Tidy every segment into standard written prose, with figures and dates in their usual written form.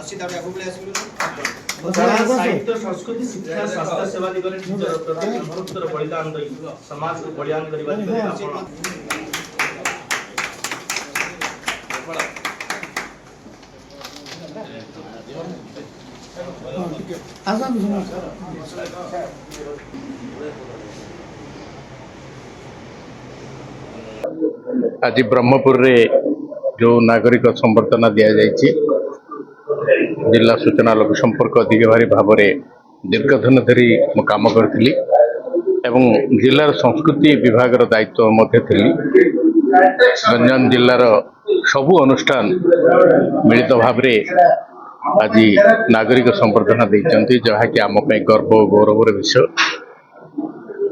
साहित्य संस्कृति शिक्षा स्वास्थ्य सेवा दिगरे निजर भरपूर बलिदान दई समाज को बलिदान करबा दिगरे आपण आज ब्रह्मपुर रे जो नागरिक संबर्धना दि जाइए जिला सूचना लोक संपर्क अधिकारी भाव में दीर्घ दिन धरी मु काम करी एवं जिलार संस्कृति विभाग दायित्व मध्य थी गंजाम जिलार सबु अनुष्ठान मिलित भाव आज नागरिक संबर्धना देते जहाँकि आम गर्व गौरव विषय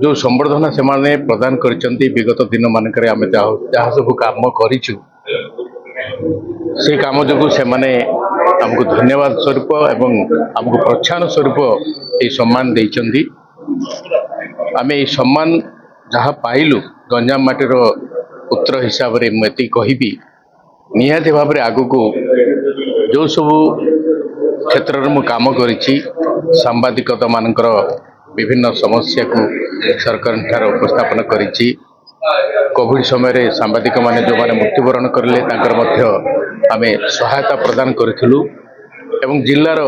जो संबर्धना से माने प्रदान करछंती विगत दिन मानकर आम जहाँ सब काम करिछु से काम जो से माने हमको धन्यवाद स्वरूप एवं हमको प्रोत्साहन स्वरूप ये सम्मान देइछंती आमे ये सम्मान जहाँ पाइलु गंजाम माटीर पुत्र हिसाब रे मती कहिबी निहाती भाव में आगु को जो सब क्षेत्र में मु काम करिछि सांबादिकता मानकर विभिन्न समस्या को सरकार ठार उपस्थापन करिछि कोविड समय सांबादिक माने जो माने मृत्युवरण करले तांकर मध्य आमे सहायता प्रदान करिथिलु एवं जिल्लार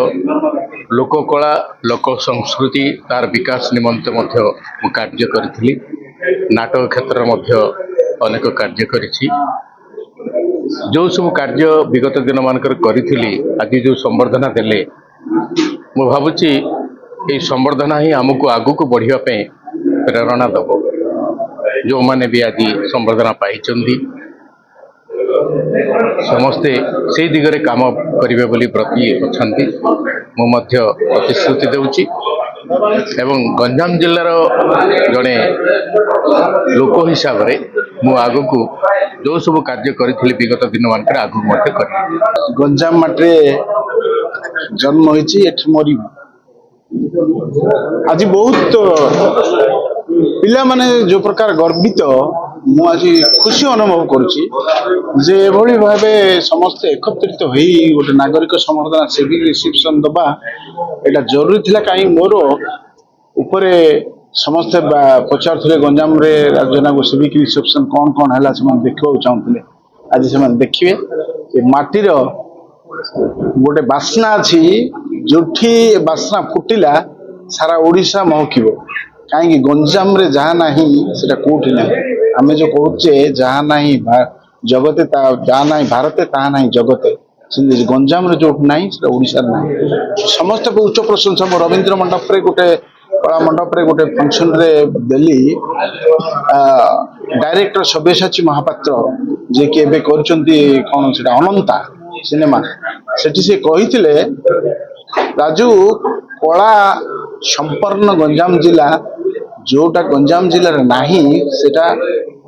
लोककला लोक संस्कृति तार विकास निमंते मध्य मु कार्य करिथिली नाटक क्षेत्र मध्य अनेक कार्य करिछि जो सब कार्य विगत दिन मानकर करिथिली आज जो संबर्धना देले मु भाबुछि ये संबर्धना ही आमको आगु को बढ़िया पे प्रेरणा दब जो माने भी आज संबर्धना पाई समस्ते से दिगरे काम करिवे बोली प्रति अछंती मु मध्य प्रतिश्रुति देउची एवं गंजाम जिल्लार जड़े लोक हिसाब रे मु आगु को जो सब कार्य करी विगत दिन मानकर आगु मध्य कर गंजाम माटे जन्म होइछि एठ मरी आज बहुत पिला माने जो प्रकार गर्वित मु आज खुशी अनुभव करुछि जे एभली भाबे समस्त एकत्रित होई गोटे नागरिक संबर्धना सिविल रिसेप्शन दबा एटा जरूरी थिला काई मोर ऊपर समस्त पचार थिले गंजाम रे राजना को सिविल रिसेप्शन कौन कौन हला से देखो चाहूले आज से देखिए ए माटीर गोटे बास्ना अच्छी जोठी बास्ना फुटिला सारा ओडिशा महकिब कहीं गंजाम रे जहाँ नहीं सेटा कोठी ना आम जो कहचे जहाँ नहीं जगते जहाँ नहीं भारते ता नहीं जगते गंजाम रे जो नहीं सेटा ओडिशा नहीं समस्त को उच्च प्रशंसा मो रवींद्र मंडप रे गोटे कला मंडप रे गोटे फंक्शन रे देली डायरेक्टर सब्यसाची महापात्र जे कि एबे करचंती कोन सेटा अनंता सिनेमा सेठी से कहिथिले राजू कला संपन्न गंजाम जिला जोटा गंजाम जिले नाही सेटा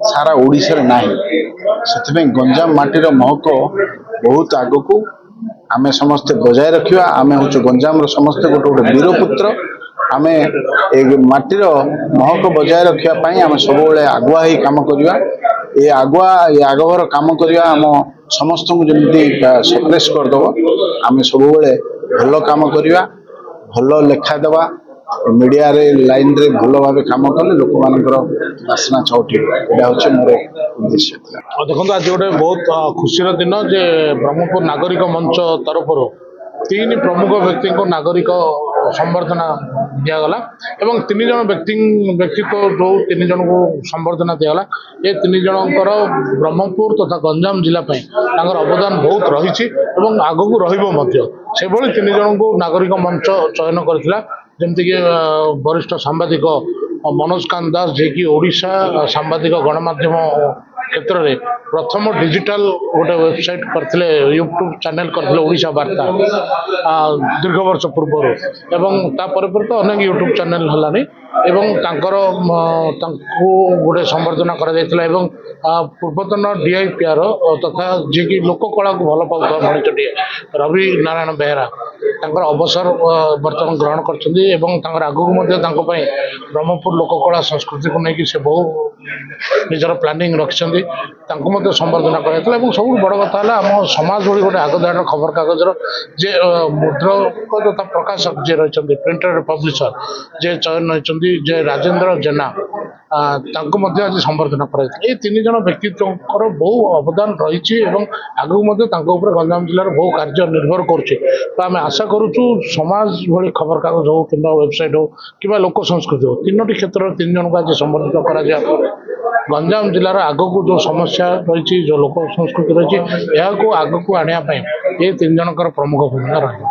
सारा ओडिशा रे नाही सेते गंजाम माटीर महक बहुत आगो को आमे समस्त बजाय रखिया आमे होचो गंजाम रो समस्त गोटे गोटे वीरपुत्र आमे ए माटीर महक बजाय रखिया पाई आमे सब बेले आगुआ ही काम करिया ए आगवर काम करिया आम समस्त को जल्दी सप्रेस कर दो आमे सब बेले भल काम करिया भल लेखा देवा मीडिया रे लाइन रे भल भाव काम कले लोक मानकर बासना छौटी एटा होचे मोर उद्देश्य था। देखो आज गोटे बहुत खुशी दिन जे ब्रह्मपुर नागरिक मंच तरफ तीन प्रमुख व्यक्ति को नागरिक संबर्धना दिगला एवं तीन जन व्यक्तित्व जो तीन जन को संबर्धना दिगला ये तीन जनकर ब्रह्मपुर तथा गंजाम जिला अवदान बहुत रही आगक से तीन जन को नागरिक मंच चयन करथिला जेमती कि वरिष्ठ सांबादिक मनोज कांत दास जे कि ओडिशा सांबादिक गणमाध्यम क्षेत्र में प्रथम डिजिटल गोटे वेबसाइट करते यूट्यूब चैनल करते ओडिशा वार्ता दीर्घ वर्ष पूर्व एवं तो अनेक यूट्यूब चैनल हलानी गोटे संबर्धना करा पूर्वतन डीआईपीआर तथा जी कि लोक कला को भल पाता मणिचटिए रवि नारायण बेहरा ତାଙ୍କର ଅବସର ବର୍ତ୍ତମାନ ଗ୍ରହଣ କରିଛନ୍ତି ଏବଂ ତାଙ୍କର ଆଗକୁ ମଧ୍ୟ ତାଙ୍କ ପାଇଁ ବ୍ରହ୍ମପୁର ଲୋକକଳା ସଂସ୍କୃତିକୁ ନେଇକି ସେ ବହୁ ନିଜର ପ୍ଲାନିଂ ରଖିଛନ୍ତି ତାଙ୍କୁ ମଧ୍ୟ ସମ୍ବର୍ଦ୍ଧନା କରାଯାଇଥିଲା ଏବଂ ସବୁଠୁ ବଡ଼ କଥା ହେଲା ଆମ ସମାଜ ଭଳି ଗୋଟେ ଆଗଧାଡ଼ିର ଖବରକାଗଜର ଯେ ମୁଦ୍ରକ ତଥା ପ୍ରକାଶକ ଯିଏ ରହିଛନ୍ତି ପ୍ରିଣ୍ଟର ପବ୍ଲିସର ଯେ ଚୟନ ହୋଇଛନ୍ତି ଯେ ରାଜେନ୍ଦ୍ର ଜେନା ତାଙ୍କୁ ମଧ୍ୟ ଆଜି ସମ୍ବର୍ଦ୍ଧନା କରାଯାଇଥିଲା। এই ତିନି ଜଣ ବ୍ୟକ୍ତିତ୍ୱଙ୍କର ବହୁ ଅବଦାନ ରହିଛି ଏବଂ ଆଗକୁ ମଧ୍ୟ ତାଙ୍କ ଉପରେ ଗଞ୍ଜାମ ଜିଲ୍ଲାର ବହୁ କାର୍ଯ୍ୟ ନିର୍ଭର କରୁଛି। ତ ଆମେ ଆଶା କରୁଛୁ ସମାଜ ଭଳି ଖବରକାଗଜ ହଉ କିମ୍ବା ୱେବସାଇଟ୍ ହଉ କିମ୍ବା ଲୋକ ସଂସ୍କୃତି ହଉ ତିନୋଟି କ୍ଷେତ୍ରରେ ତିନି ଜଣଙ୍କୁ ଆଜି ସମ୍ବର୍ଦ୍ଧିତ କରାଯିବା ପରେ ଗଞ୍ଜାମ ଜିଲ୍ଲାର ଆଗକୁ ଯେଉଁ ସମସ୍ୟା ରହିଛି ଯେଉଁ ଲୋକ ସଂସ୍କୃତି ରହିଛି ଏହାକୁ ଆଗକୁ ଆଣିବା ପାଇଁ ଏ ତିନି ଜଣଙ୍କର ପ୍ରମୁଖ ଭୂମିକା ରହିବ।